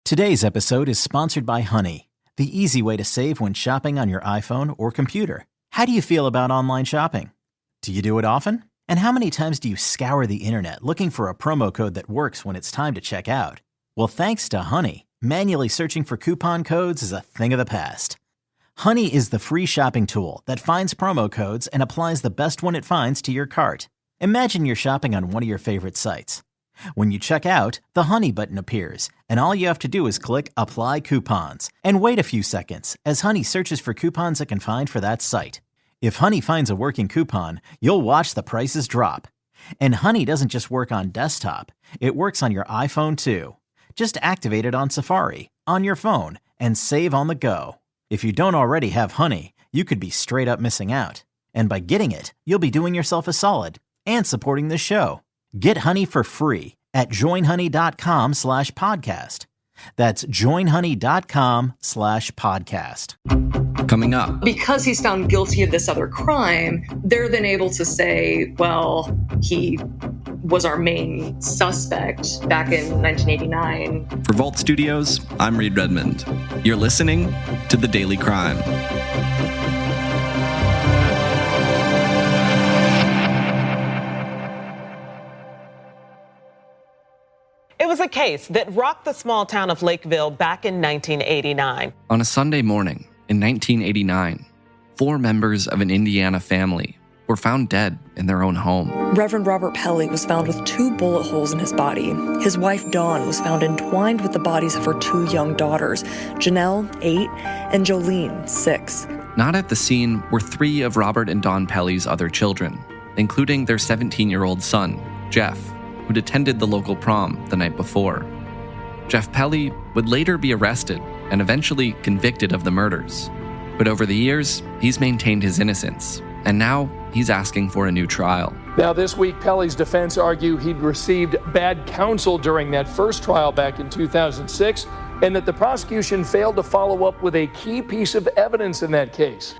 Today's episode is sponsored by Honey, the easy way to save when shopping on your iPhone or computer. How do you feel about online shopping? Do you do it often? And how many times do you scour the internet looking for a promo code that works when it's time to check out? Well, thanks to Honey, manually searching for coupon codes is a thing of the past. Honey is the free shopping tool that finds promo codes and applies the best one it finds to your cart. Imagine you're shopping on one of your favorite sites. When you check out, the Honey button appears, and all you have to do is click Apply Coupons and wait a few seconds as Honey searches for coupons it can find for that site. If Honey finds a working coupon, you'll watch the prices drop. And Honey doesn't just work on desktop, it works on your iPhone too. Just activate it on Safari, on your phone, and save on the go. If you don't already have Honey, you could be straight up missing out. And by getting it, you'll be doing yourself a solid and supporting this show. Get Honey for free at joinhoney.com/podcast. That's joinhoney.com/podcast. Coming up. Because he's found guilty of this other crime, they're then able to say, well, he was our main suspect back in 1989. For Vault Studios, I'm Reed Redmond. You're listening to The Daily Crime. It was a case that rocked the small town of Lakeville back in 1989. On a Sunday morning in 1989, 4 members of an Indiana family were found dead in their own home. Reverend Robert Pelley was found with 2 bullet holes in his body. His wife, Dawn, was found entwined with the bodies of her 2 young daughters, Janelle, 8, and Jolene, 6. Not at the scene were 3 of Robert and Dawn Pelley's other children, including their 17-year-old son, Jeff, who'd attended the local prom the night before. Jeff Pelley would later be arrested and eventually convicted of the murders. But over the years, he's maintained his innocence, and now he's asking for a new trial. Now this week, Pelley's defense argued he'd received bad counsel during that first trial back in 2006, and that the prosecution failed to follow up with a key piece of evidence in that case.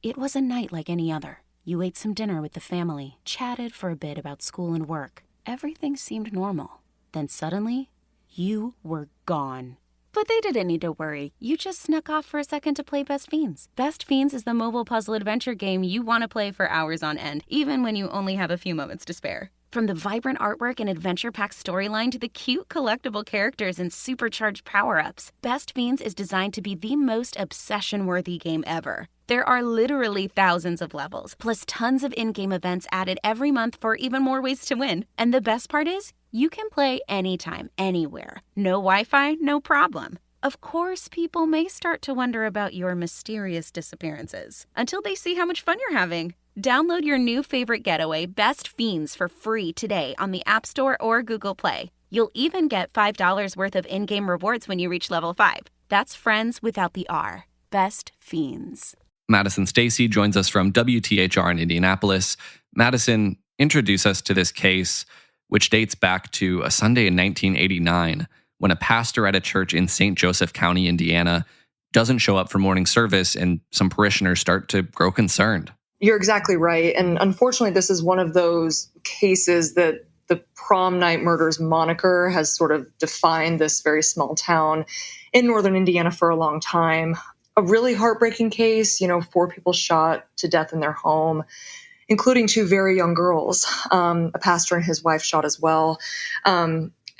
It was a night like any other. You ate some dinner with the family, chatted for a bit about school and work. Everything seemed normal. Then suddenly, you were gone. But they didn't need to worry. You just snuck off for a second to play Best Fiends. Best Fiends is the mobile puzzle adventure game you want to play for hours on end, even when you only have a few moments to spare. From the vibrant artwork and adventure-packed storyline to the cute collectible characters and supercharged power-ups, Best Fiends is designed to be the most obsession-worthy game ever. There are literally thousands of levels, plus tons of in-game events added every month for even more ways to win. And the best part is, you can play anytime, anywhere. No Wi-Fi, no problem. Of course, people may start to wonder about your mysterious disappearances until they see how much fun you're having. Download your new favorite getaway, Best Fiends, for free today on the App Store or Google Play. You'll even get $5 worth of in-game rewards when you reach level 5. That's friends without the R. Best Fiends. Madison Stacey joins us from WTHR in Indianapolis. Madison, introduce us to this case, which dates back to a Sunday in 1989 when a pastor at a church in St. Joseph County, Indiana, doesn't show up for morning service and some parishioners start to grow concerned. You're exactly right. And unfortunately, this is one of those cases that the Prom Night Murders moniker has sort of defined this very small town in northern Indiana for a long time. A really heartbreaking case, 4 people shot to death in their home, including 2 very young girls. A pastor and his wife shot as well.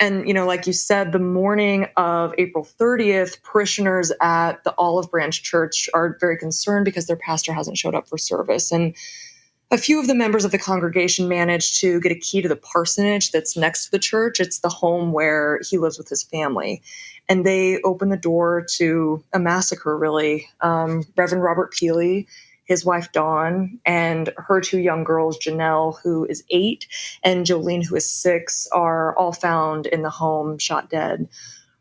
And, like you said, the morning of April 30th, parishioners at the Olive Branch Church are very concerned because their pastor hasn't showed up for service. And a few of the members of the congregation managed to get a key to the parsonage that's next to the church. It's the home where he lives with his family. And they opened the door to a massacre, really. Reverend Robert Pelley, his wife Dawn, and her 2 young girls, Janelle, who is 8, and Jolene, who is 6, are all found in the home, shot dead.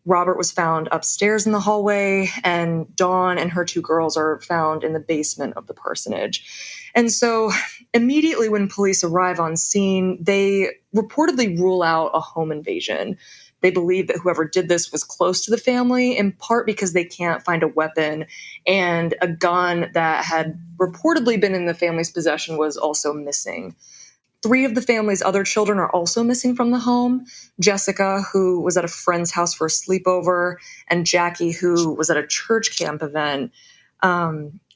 Robert was found upstairs in the hallway, and Dawn and her 2 girls are found in the basement of the parsonage. And so immediately when police arrive on scene, they reportedly rule out a home invasion. They believe that whoever did this was close to the family, in part because they can't find a weapon, and a gun that had reportedly been in the family's possession was also missing. 3 of the family's other children are also missing from the home. Jessica, who was at a friend's house for a sleepover, and Jackie, who was at a church camp event.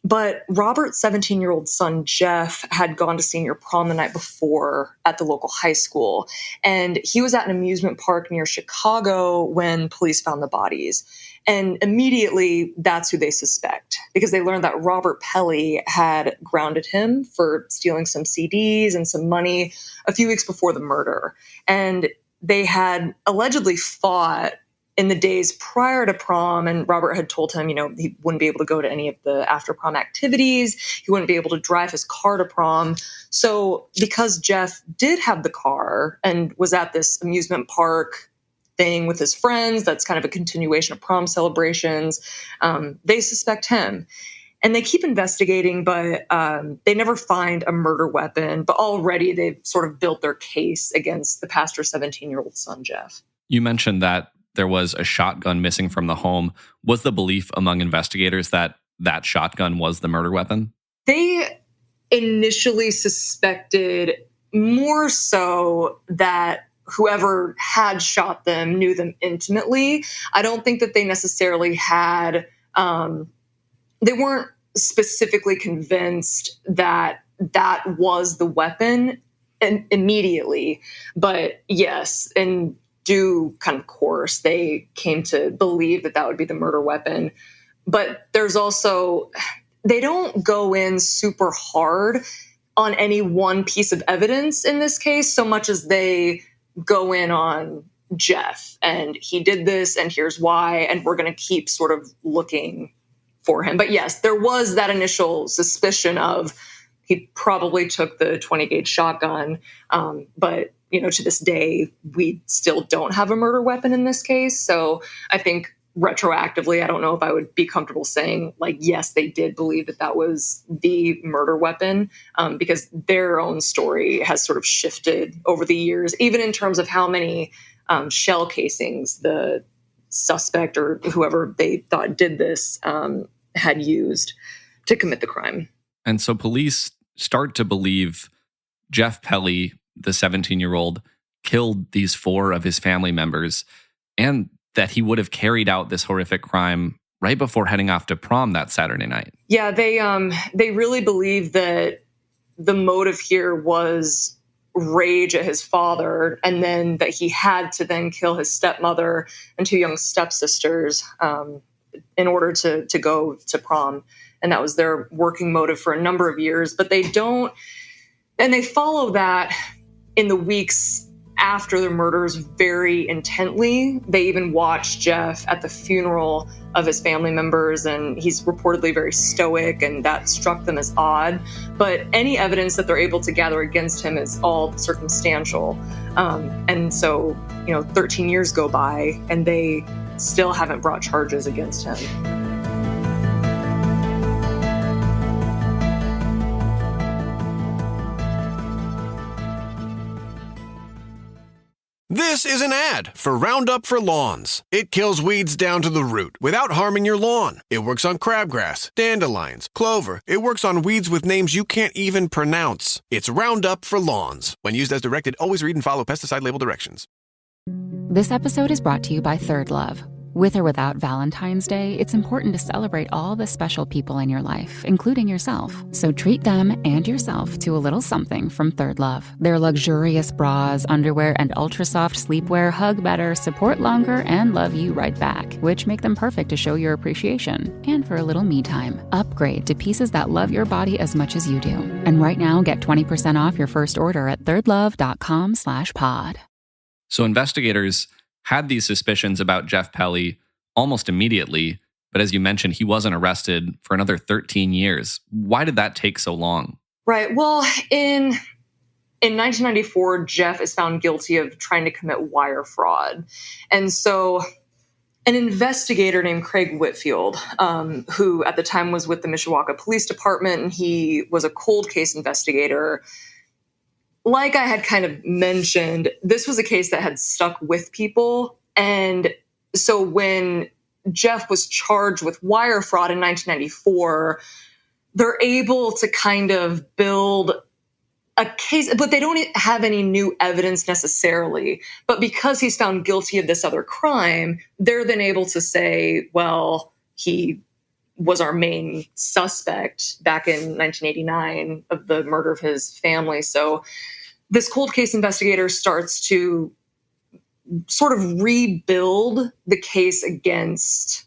But Robert's 17-year-old son, Jeff, had gone to senior prom the night before at the local high school. And he was at an amusement park near Chicago when police found the bodies. And immediately, that's who they suspect, because they learned that Robert Pelley had grounded him for stealing some CDs and some money a few weeks before the murder. And they had allegedly fought in the days prior to prom, and Robert had told him, he wouldn't be able to go to any of the after prom activities. He wouldn't be able to drive his car to prom. So because Jeff did have the car and was at this amusement park thing with his friends, that's kind of a continuation of prom celebrations, they suspect him. And they keep investigating, but they never find a murder weapon. But already they've sort of built their case against the pastor's 17-year-old son, Jeff. You mentioned that there was a shotgun missing from the home. Was the belief among investigators that that shotgun was the murder weapon? They initially suspected more so that whoever had shot them knew them intimately. I don't think that they necessarily had, they weren't specifically convinced that that was the weapon immediately. But yes, in due kind of course, they came to believe that that would be the murder weapon. But there's also, they don't go in super hard on any one piece of evidence in this case, so much as they go in on Jeff, and he did this, and here's why, and we're going to keep sort of looking for him. But yes, there was that initial suspicion of he probably took the 20-gauge shotgun, but to this day, we still don't have a murder weapon in this case. So I think retroactively, I don't know if I would be comfortable saying, yes, they did believe that that was the murder weapon, because their own story has sort of shifted over the years, even in terms of how many shell casings the suspect or whoever they thought did this had used to commit the crime. And so police start to believe Jeff Pelley, the 17-year-old, killed these 4 of his family members, and that he would have carried out this horrific crime right before heading off to prom that Saturday night. Yeah, they really believe that the motive here was rage at his father, and then that he had to then kill his stepmother and 2 young stepsisters in order to go to prom. And that was their working motive for a number of years. But they don't, and they follow that in the weeks after the murders very intently. They even watched Jeff at the funeral of his family members, and he's reportedly very stoic, and that struck them as odd. But any evidence that they're able to gather against him is all circumstantial. And so, 13 years go by, and they still haven't brought charges against him. This is an ad for Roundup for Lawns. It kills weeds down to the root without harming your lawn. It works on crabgrass, dandelions, clover. It works on weeds with names you can't even pronounce. It's Roundup for Lawns. When used as directed, always read and follow pesticide label directions. This episode is brought to you by Third Love. With or without Valentine's Day, it's important to celebrate all the special people in your life, including yourself. So treat them and yourself to a little something from Third Love. Their luxurious bras, underwear, and ultra-soft sleepwear hug better, support longer, and love you right back, which make them perfect to show your appreciation and for a little me time. Upgrade to pieces that love your body as much as you do. And right now, get 20% off your first order at thirdlove.com/pod. So investigators had these suspicions about Jeff Pelley almost immediately, but as you mentioned, he wasn't arrested for another 13 years. Why did that take so long? Right. Well, in 1994, Jeff is found guilty of trying to commit wire fraud. And so an investigator named Craig Whitfield, who at the time was with the Mishawaka Police Department, and he was a cold case investigator. Like I had kind of mentioned, this was a case that had stuck with people. And so when Jeff was charged with wire fraud in 1994, they're able to kind of build a case, but they don't have any new evidence necessarily. But because he's found guilty of this other crime, they're then able to say, well, he was our main suspect back in 1989 of the murder of his family. So this cold case investigator starts to sort of rebuild the case against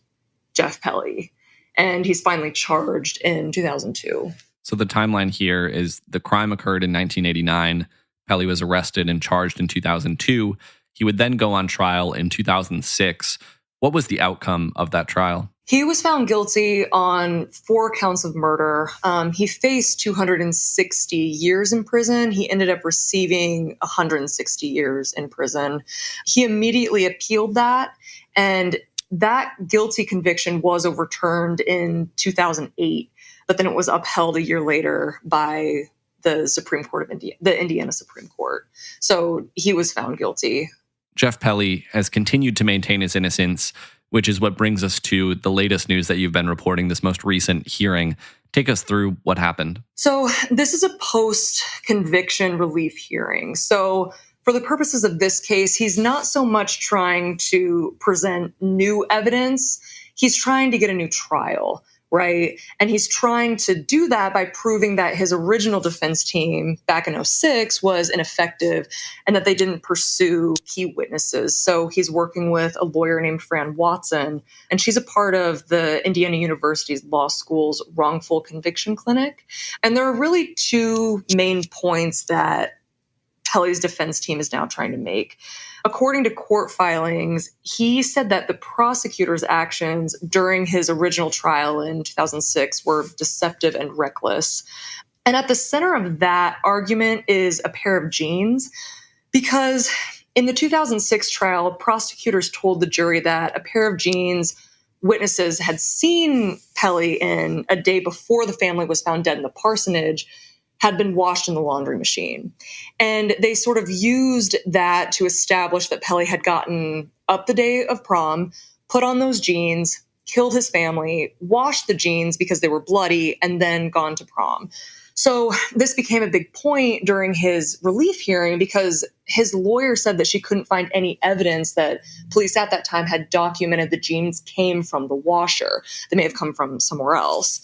Jeff Pelley. And he's finally charged in 2002. So the timeline here is the crime occurred in 1989. Pelley was arrested and charged in 2002. He would then go on trial in 2006. What was the outcome of that trial? He was found guilty on 4 counts of murder. He faced 260 years in prison. He ended up receiving 160 years in prison. He immediately appealed that, and that guilty conviction was overturned in 2008, but then it was upheld a year later by the Supreme Court of the Indiana Supreme Court. So he was found guilty. Jeff Pelley has continued to maintain his innocence, which is what brings us to the latest news that you've been reporting, this most recent hearing. Take us through what happened. So this is a post-conviction relief hearing. So for the purposes of this case, he's not so much trying to present new evidence. He's trying to get a new trial, right? And he's trying to do that by proving that his original defense team back in 2006 was ineffective and that they didn't pursue key witnesses. So he's working with a lawyer named Fran Watson, and she's a part of the Indiana University's Law School's Wrongful Conviction Clinic. And there are really 2 main points that Pelley's defense team is now trying to make. According to court filings, he said that the prosecutor's actions during his original trial in 2006 were deceptive and reckless. And at the center of that argument is a pair of jeans, because in the 2006 trial, prosecutors told the jury that a pair of jeans witnesses had seen Pelley in a day before the family was found dead in the parsonage had been washed in the laundry machine. And they sort of used that to establish that Pelley had gotten up the day of prom, put on those jeans, killed his family, washed the jeans because they were bloody, and then gone to prom. So this became a big point during his relief hearing because his lawyer said that she couldn't find any evidence that police at that time had documented the jeans came from the washer. They may have come from somewhere else.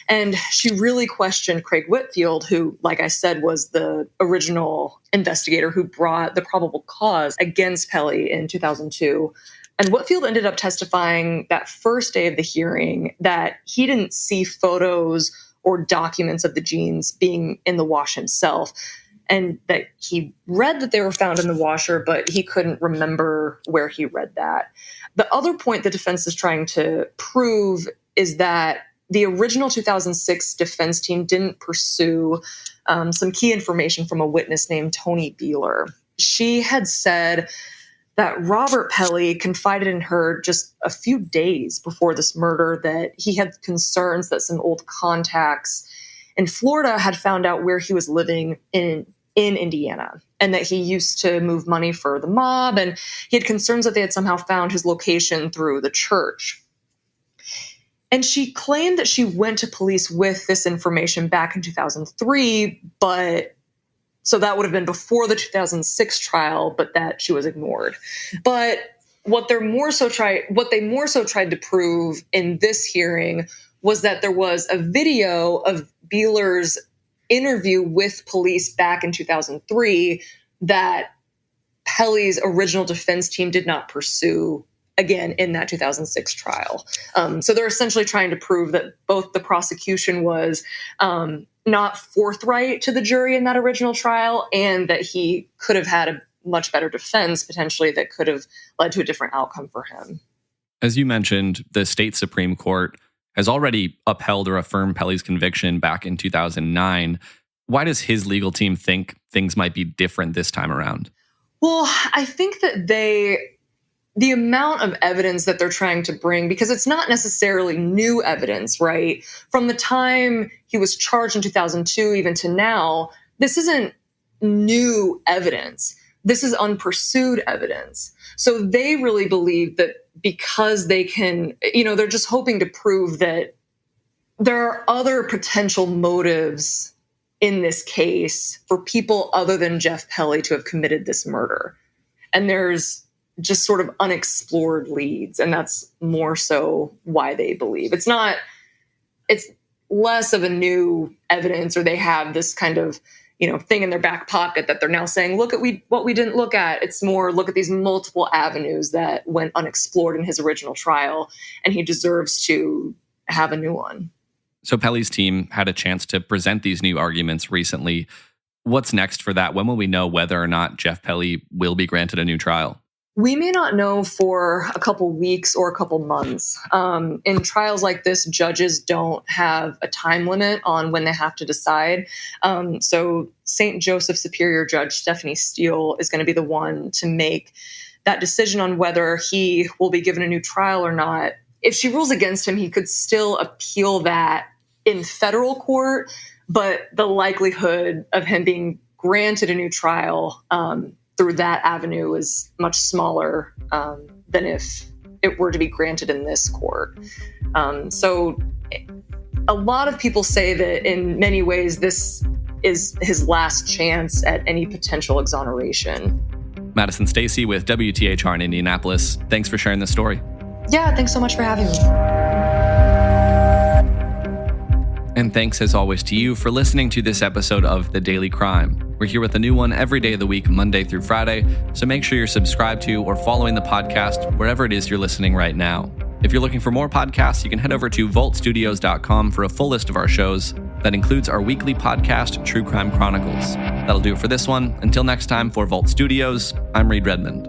And she really questioned Craig Whitfield, who, like I said, was the original investigator who brought the probable cause against Pelley in 2002. And Whitfield ended up testifying that first day of the hearing that he didn't see photos or documents of the jeans being in the wash himself, and that he read that they were found in the washer, but he couldn't remember where he read that. The other point the defense is trying to prove is that the original 2006 defense team didn't pursue some key information from a witness named Toni Beeler. She had said that Robert Pelley confided in her just a few days before this murder that he had concerns that some old contacts in Florida had found out where he was living in Indiana, and that he used to move money for the mob, and he had concerns that they had somehow found his location through the church. And she claimed that she went to police with this information back in 2003, but so that would have been before the 2006 trial, but that she was ignored. But what they more so tried to prove in this hearing was that there was a video of Beeler's interview with police back in 2003 that Pelley's original defense team did not pursue again in that 2006 trial. So they're essentially trying to prove that both the prosecution was not forthright to the jury in that original trial, and that he could have had a much better defense potentially that could have led to a different outcome for him. As you mentioned, the state Supreme Court has already upheld or affirmed Pelley's conviction back in 2009. Why does his legal team think things might be different this time around? Well, I think that the amount of evidence that they're trying to bring, because it's not necessarily new evidence, right? From the time he was charged in 2002, even to now, this isn't new evidence. This is unpursued evidence. So they really believe that because they can, they're just hoping to prove that there are other potential motives in this case for people other than Jeff Pelley to have committed this murder. And there's just sort of unexplored leads. And that's more so why they believe. It's less of a new evidence, or they have this kind of, thing in their back pocket that they're now saying, look at what we didn't look at. It's more, look at these multiple avenues that went unexplored in his original trial, and he deserves to have a new one. So Pelley's team had a chance to present these new arguments recently. What's next for that? When will we know whether or not Jeff Pelley will be granted a new trial? We may not know for a couple weeks or a couple months. In trials like this, judges don't have a time limit on when they have to decide. So St. Joseph Superior Judge Stephanie Steele is going to be the one to make that decision on whether he will be given a new trial or not. If she rules against him, he could still appeal that in federal court, but the likelihood of him being granted a new trial through that avenue is much smaller than if it were to be granted in this court. So a lot of people say that in many ways this is his last chance at any potential exoneration. Madison Stacey with WTHR in Indianapolis. Thanks for sharing this story. Yeah, thanks so much for having me. And thanks as always to you for listening to this episode of The Daily Crime. We're here with a new one every day of the week, Monday through Friday, so make sure you're subscribed to or following the podcast wherever it is you're listening right now. If you're looking for more podcasts, you can head over to vaultstudios.com for a full list of our shows. That includes our weekly podcast, True Crime Chronicles. That'll do it for this one. Until next time, for Vault Studios, I'm Reed Redmond.